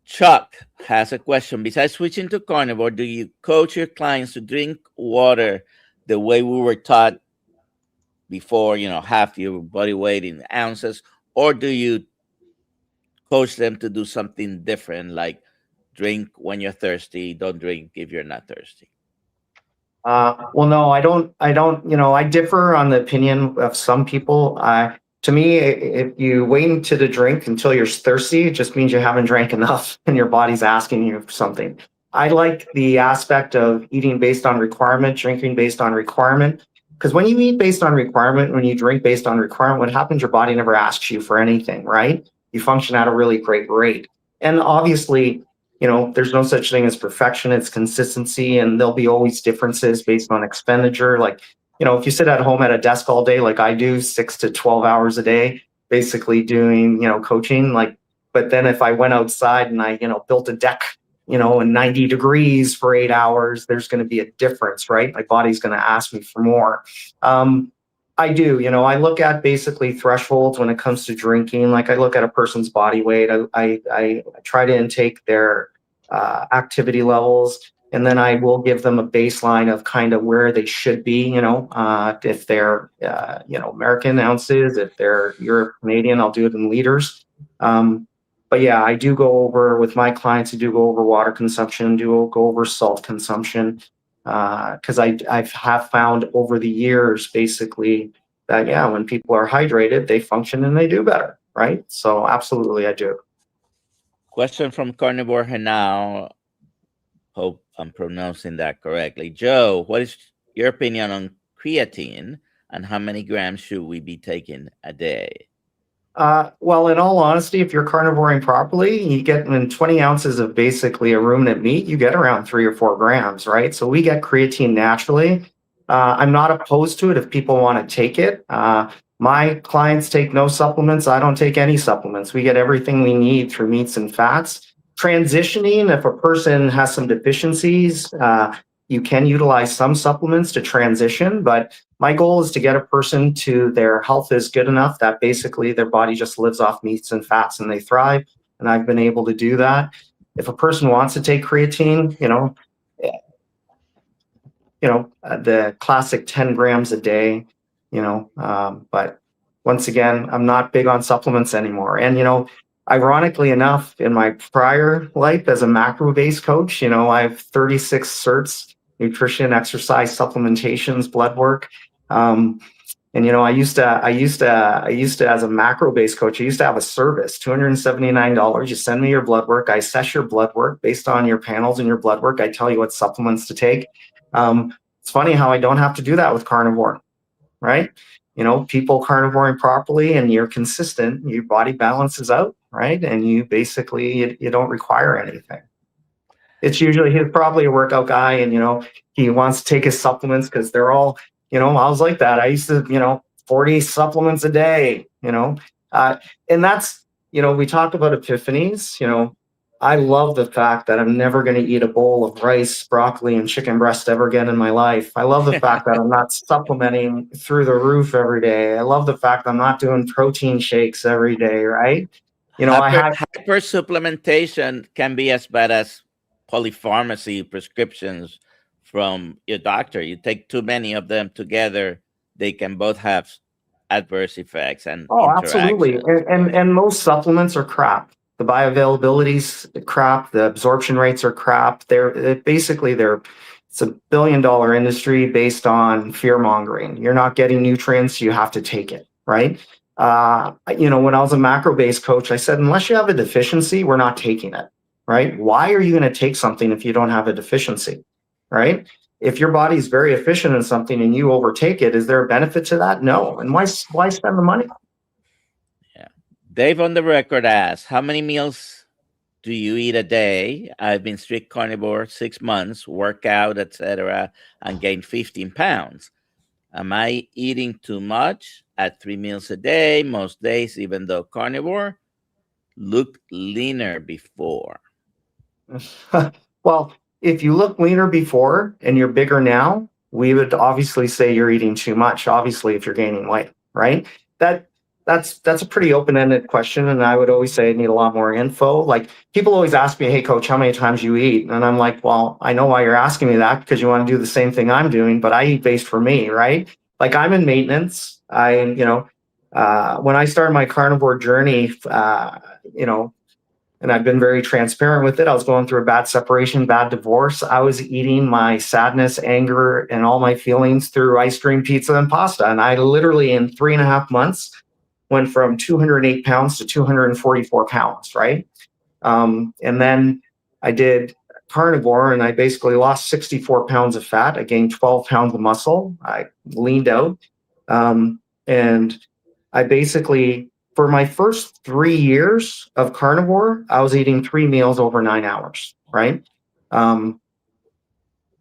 Chuck has a question. Besides switching to carnivore, do you coach your clients to drink water the way we were taught before, half your body weight in ounces, or do you coach them to do something different, like drink when you're thirsty, don't drink if you're not thirsty? Well, no, I don't, I differ on the opinion of some people. To me, if you wait to drink until you're thirsty, it just means you haven't drank enough and your body's asking you for something. I like the aspect of eating based on requirement, drinking based on requirement. Because when you eat based on requirement, when you drink based on requirement, what happens, your body never asks you for anything, right? You function at a really great rate. And obviously, there's no such thing as perfection, it's consistency, and there'll be always differences based on expenditure. Like, if you sit at home at a desk all day, like I do, 6 to 12 hours a day, basically doing, coaching, but then if I went outside and I, built a deck, in 90 degrees for 8 hours, there's going to be a difference, right? My body's going to ask me for more. I do, I look at basically thresholds when it comes to drinking. Like I look at a person's body weight. I try to intake their activity levels, and then I will give them a baseline of kind of where they should be, if they're, American ounces, if they're Europe Canadian, I'll do it in liters. But yeah, I do go over with my clients, I do go over water consumption, go over salt consumption. Because I have found over the years, basically, that, when people are hydrated, they function and they do better, right? So absolutely, I do. Question from Carnivore now. Hope I'm pronouncing that correctly. Joe, what is your opinion on creatine and how many grams should we be taking a day? Well, in all honesty, if you're carnivoring properly, you get in 20 ounces of basically a ruminant meat, you get around 3 or 4 grams, right? So we get creatine naturally. I'm not opposed to it if people want to take it. My clients take no supplements. I don't take any supplements. We get everything we need through meats and fats. Transitioning, if a person has some deficiencies, you can utilize some supplements to transition, but my goal is to get a person to their health is good enough that basically their body just lives off meats and fats and they thrive. And I've been able to do that. If a person wants to take creatine, the classic 10 grams a day, but once again, I'm not big on supplements anymore. And, ironically enough, in my prior life as a macro-based coach, I have 36 certs, nutrition, exercise, supplementations, blood work. And I used to, as a macro-based coach, I used to have a service, $279. You send me your blood work. I assess your blood work based on your panels and your blood work. I tell you what supplements to take. It's funny how I don't have to do that with carnivore, right? People carnivoring properly and you're consistent, your body balances out, right? And you basically, you don't require anything. It's usually, he's probably a workout guy and, he wants to take his supplements because they're all, I was like that. I used to, 40 supplements a day, and that's, we talk about epiphanies, I love the fact that I'm never going to eat a bowl of rice, broccoli, and chicken breast ever again in my life. I love the fact that I'm not supplementing through the roof every day. I love the fact I'm not doing protein shakes every day, right? Hyper supplementation can be as bad as polypharmacy prescriptions from your doctor. You take too many of them together, they can both have adverse effects and absolutely. And most supplements are crap. The bioavailability's crap. The absorption rates are crap. It's a $1 billion industry based on fear mongering. You're not getting nutrients, you have to take it, right? When I was a macro-based coach, I said, unless you have a deficiency, we're not taking it, right? Why are you going to take something if you don't have a deficiency, right? If your body is very efficient in something and you overtake it, is there a benefit to that? No. And why spend the money? Dave on the record asks, how many meals do you eat a day? I've been strict carnivore 6 months, work out, etc., and gained 15 pounds. Am I eating too much at 3 meals a day most days, even though carnivore? Looked leaner before. Well, if you look leaner before and you're bigger now, we would obviously say you're eating too much, obviously, if you're gaining weight, right? That's a pretty open-ended question, and I would always say I need a lot more info. Like, people always ask me, hey, coach, how many times you eat? And I'm like, well, I know why you're asking me that, because you want to do the same thing I'm doing, but I eat based for me, right? Like, I'm in maintenance. When I started my carnivore journey, and I've been very transparent with it, I was going through a bad separation, bad divorce. I was eating my sadness, anger, and all my feelings through ice cream, pizza, and pasta. And I literally, in 3.5 months, went from 208 pounds to 244 pounds, right? And then I did carnivore and I basically lost 64 pounds of fat. I gained 12 pounds of muscle. I leaned out. And I basically, for my first 3 years of carnivore, I was eating 3 meals over 9 hours, right? And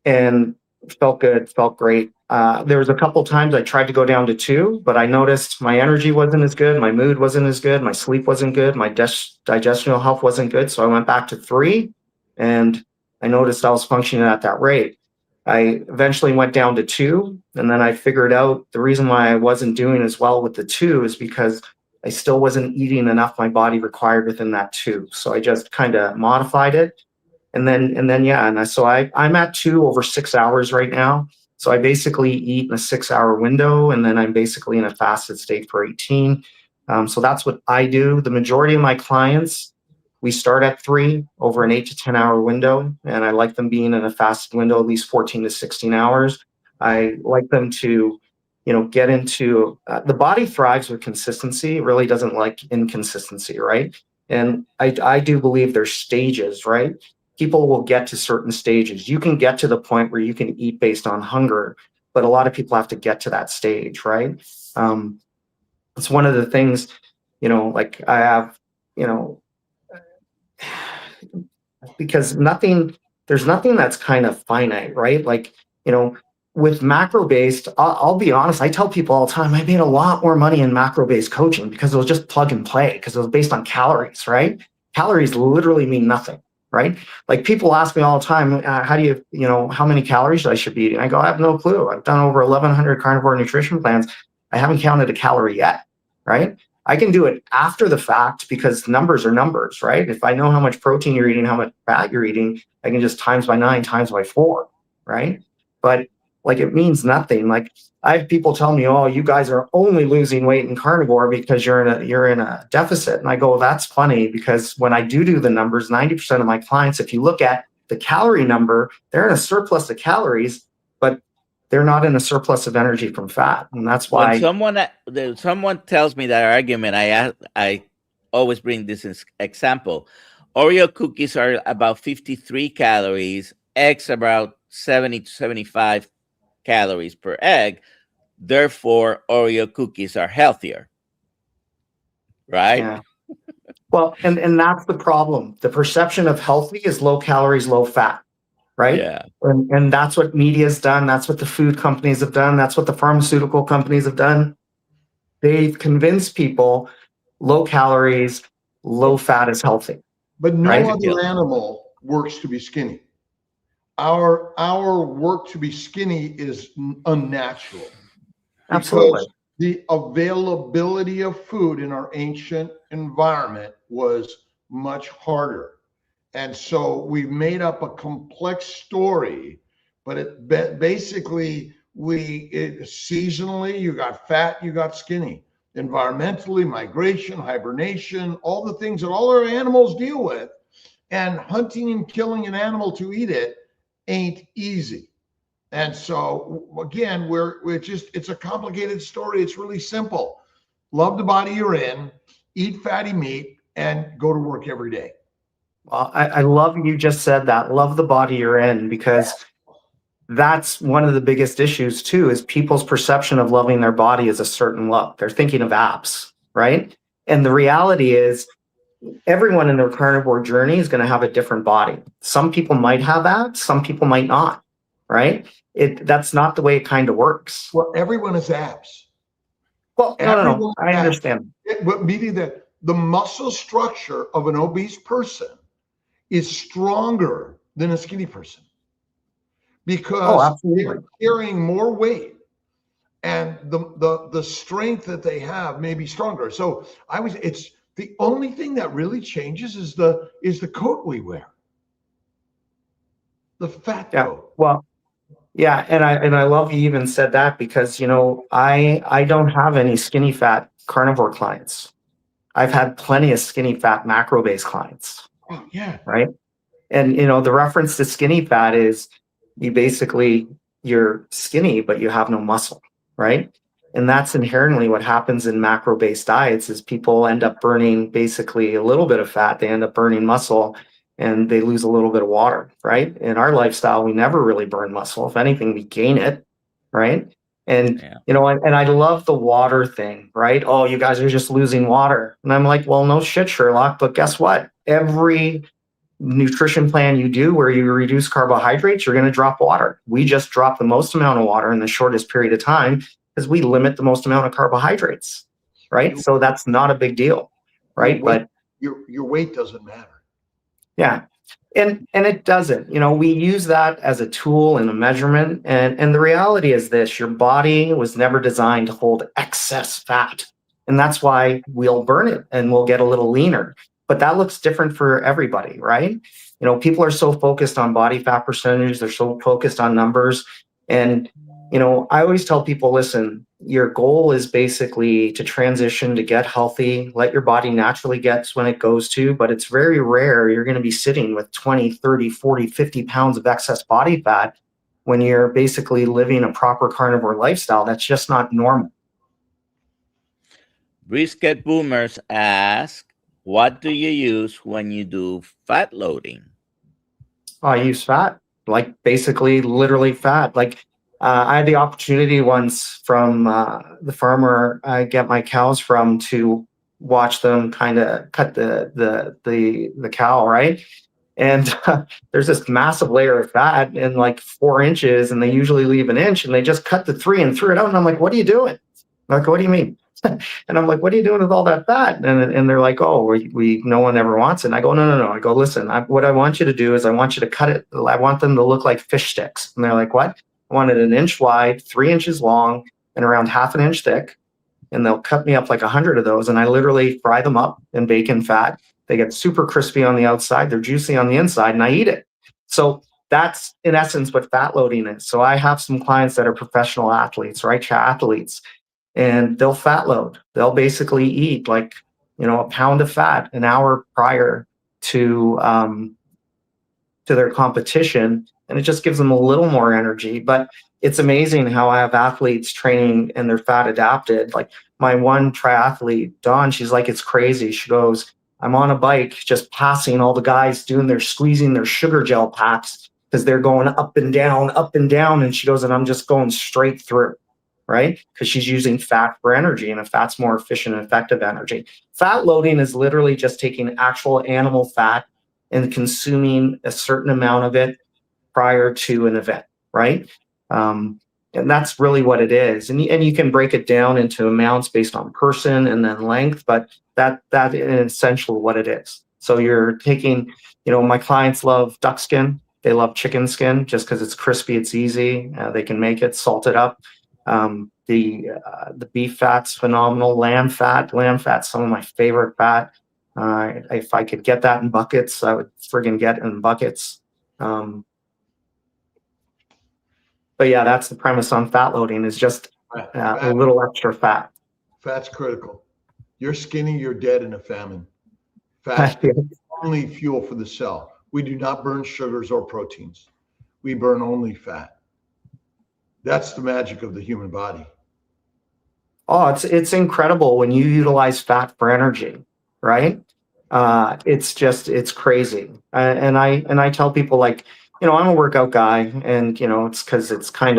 it felt good, felt great. There was a couple times I tried to go down to 2, but I noticed my energy wasn't as good, my mood wasn't as good, my sleep wasn't good, my digestional health wasn't good. So I went back to 3, and I noticed I was functioning at that rate. I eventually went down to 2, and then I figured out the reason why I wasn't doing as well with the 2 is because I still wasn't eating enough my body required within that 2. So I just kind of modified it. And so I'm at 2 over 6 hours right now. So I basically eat in a 6-hour window, and then I'm basically in a fasted state for 18. So that's what I do. The majority of my clients, we start at 3 over an 8 to 10 hour window, and I like them being in a fasted window, at least 14 to 16 hours. I like them to, get into, the body thrives with consistency. It really doesn't like inconsistency, right? And I do believe there's stages, right? People will get to certain stages. You can get to the point where you can eat based on hunger, but a lot of people have to get to that stage, right? It's one of the things, like I have, because there's nothing that's kind of finite, right? Like, with macro-based, I'll be honest, I tell people all the time, I made a lot more money in macro-based coaching because it was just plug and play, because it was based on calories, right? Calories literally mean nothing, right? Like people ask me all the time, how do how many calories I should be eating? I go, I have no clue. I've done over 1,100 carnivore nutrition plans. I haven't counted a calorie yet, right? I can do it after the fact because numbers are numbers, right? If I know how much protein you're eating, how much fat you're eating, I can just times by 9, times by 4, right? But like, it means nothing. Like, I have people tell me, oh, you guys are only losing weight in carnivore because you're in a deficit. And I go, well, that's funny, because when I do the numbers, 90% of my clients, if you look at the calorie number, they're in a surplus of calories, but they're not in a surplus of energy from fat. And that's why when someone tells me that argument, I always bring this example. Oreo cookies are about 53 calories, eggs about 70 to 75 calories per egg. Therefore, Oreo cookies are healthier, right? Yeah. Well, and that's the problem. The perception of healthy is low calories, low fat, right? Yeah. And that's what media's done. That's what the food companies have done. That's what the pharmaceutical companies have done. They've convinced people low calories, low fat is healthy. But no right? other animal works to be skinny. Our work to be skinny is unnatural. Absolutely. The availability of food in our ancient environment was much harder. And so we've made up a complex story, but basically seasonally, you got fat, you got skinny. Environmentally, migration, hibernation, all the things that all our animals deal with, and hunting and killing an animal to eat it ain't easy. And so again, it's a complicated story. It's really simple. Love the body you're in, eat fatty meat, and go to work every day. Well, I love you just said that. Love the body you're in, because that's one of the biggest issues too, is people's perception of loving their body is a certain look. They're thinking of abs, right? And the reality is everyone in their carnivore journey is going to have a different body. Some people might have abs, some people might not, right? That's not the way it kind of works. Well, everyone has abs. Well, no. I understand. Meaning that the muscle structure of an obese person is stronger than a skinny person, because they're carrying more weight, and the strength that they have may be stronger. So it's the only thing that really changes is the coat we wear, the fat coat. Well, yeah, and I love you even said that, because I don't have any skinny fat carnivore clients. I've had plenty of skinny fat macro based clients. Oh, yeah. Right. And the reference to skinny fat is you're skinny, but you have no muscle, right? And that's inherently what happens in macro based diets, is people end up burning basically a little bit of fat, they end up burning muscle, and they lose a little bit of water, right? In our lifestyle, we never really burn muscle. If anything, we gain it, right? And, and I love the water thing, right? Oh, you guys are just losing water. And I'm like, well, no shit, Sherlock, but guess what? Every nutrition plan you do where you reduce carbohydrates, you're going to drop water. We just drop the most amount of water in the shortest period of time because we limit the most amount of carbohydrates, right? So that's not a big deal, right? But your weight doesn't matter. Yeah. And it doesn't. We use that as a tool and a measurement. And the reality is this: your body was never designed to hold excess fat. And that's why we'll burn it and we'll get a little leaner. But that looks different for everybody, right? People are so focused on body fat percentage, they're so focused on numbers. And I always tell people, listen, your goal is basically to transition, to get healthy, let your body naturally get when it goes to, but it's very rare you're going to be sitting with 20, 30, 40, 50 pounds of excess body fat when you're basically living a proper carnivore lifestyle. That's just not normal. Brisket Boomers ask, what do you use when you do fat loading? I use fat, like basically literally fat. Like I had the opportunity once from the farmer I get my cows from to watch them kind of cut the cow, right? And there's this massive layer of fat in like 4 inches, and they usually leave an inch, and they just cut the 3 and threw it out. And I'm like, what are you doing? Like, what do you mean? And I'm like, what are you doing with all that fat? And they're like, oh, we no one ever wants it. And I go, no. I go, listen, what I want you to do is I want you to cut it. I want them to look like fish sticks. And they're like, what? I want it 1 inch wide, 3 inches long, and around 1/2 inch thick. And they'll cut me up like 100 of those. And I literally fry them up in bacon fat. They get super crispy on the outside. They're juicy on the inside, and I eat it. So that's in essence what fat loading is. So I have some clients that are professional athletes, right? Athletes. And they'll fat load. They'll basically eat like, a pound of fat an hour prior to their competition. And it just gives them a little more energy. But it's amazing how I have athletes training and they're fat adapted. Like my one triathlete, Dawn, she's like, it's crazy. She goes, I'm on a bike just passing all the guys squeezing their sugar gel packs because they're going up and down. And she goes, and I'm just going straight through. Right? Because she's using fat for energy, and fat's more efficient and effective energy. Fat loading is literally just taking actual animal fat and consuming a certain amount of it prior to an event, right? And that's really what it is. And you can break it down into amounts based on person and then length, but that is essentially what it is. So you're taking, my clients love duck skin. They love chicken skin just because it's crispy, it's easy. They can make it, salt it up. The beef fat's phenomenal. Lamb fat's some of my favorite fat. If I could get that in buckets, I would friggin' get it in buckets. But yeah, that's the premise on fat loading, is just a little extra fat. Fat's critical. You're skinny, you're dead in a famine. Fat is only fuel for the cell. We do not burn sugars or proteins. We burn only fat. That's the magic of the human body. Oh, it's incredible when you utilize fat for energy, right? It's crazy. And I tell people, like, I'm a workout guy, and it's because it's part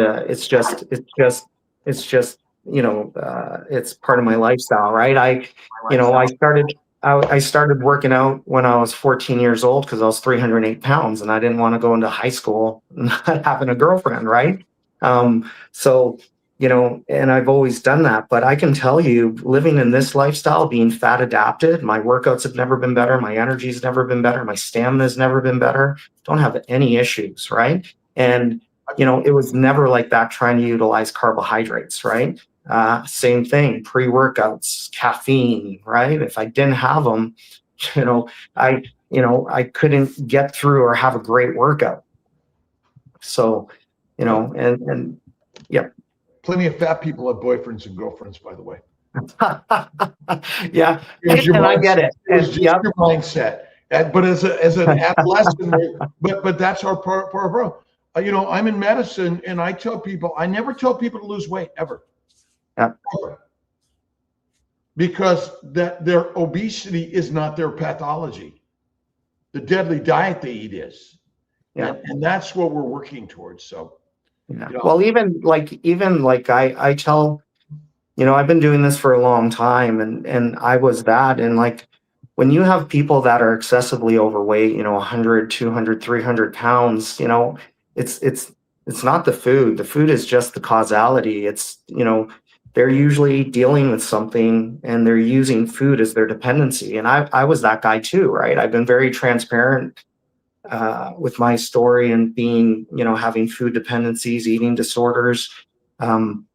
of my lifestyle, right? I started working out when I was 14 years old because I was 308 pounds, and I didn't want to go into high school not having a girlfriend, right? And I've always done that, but I can tell you, living in this lifestyle, being fat adapted, my workouts have never been better. My energy's never been better. My stamina's never been better. Don't have any issues. Right. And, it was never like that trying to utilize carbohydrates. Right. Same thing, pre-workouts, caffeine, right? If I didn't have them, I couldn't get through or have a great workout. So, and yeah. Plenty of fat people have boyfriends and girlfriends, by the way. Yeah, and I get it. It's just your mindset. But as an adolescent, but that's our part. I'm in medicine, and I never tell people to lose weight ever. Yeah. Ever. Because their obesity is not their pathology. The deadly diet they eat is. Yeah. And that's what we're working towards. So. Yeah. Well, even like I tell, I've been doing this for a long time, and I was that. And like, when you have people that are excessively overweight, 100, 200, 300 pounds, it's not the food. The food is just the causality. It's, they're usually dealing with something, and they're using food as their dependency. And I was that guy too, right? I've been very transparent with my story, and being, having food dependencies, eating disorders. And,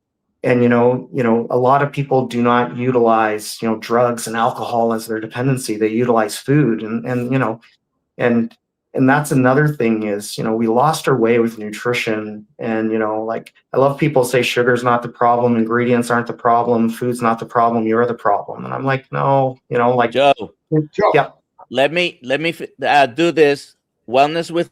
a lot of people do not utilize, drugs and alcohol as their dependency. They utilize food, and that's another thing is, we lost our way with nutrition. And, like, I love people say sugar's not the problem, ingredients aren't the problem, food's not the problem, you're the problem. And I'm like, no, like, Joe. Yeah. Let me do this. Wellness with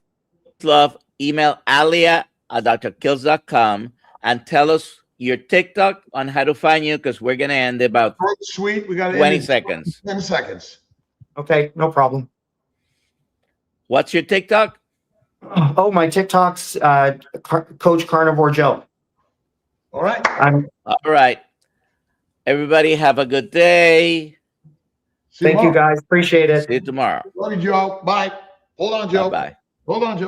Love. Email alia@drkiltz.com and tell us your TikTok on how to find you, because we're going to end about sweet. We got 20 seconds. 10 seconds. Okay, no problem. What's your TikTok? Oh, my TikTok's Coach Carnivore Joe. All right. All right. Everybody have a good day. Thank you, guys. Appreciate it. See you tomorrow. Love you, Joe. Bye. Hold on, Joe. Bye-bye. Hold on, Joe.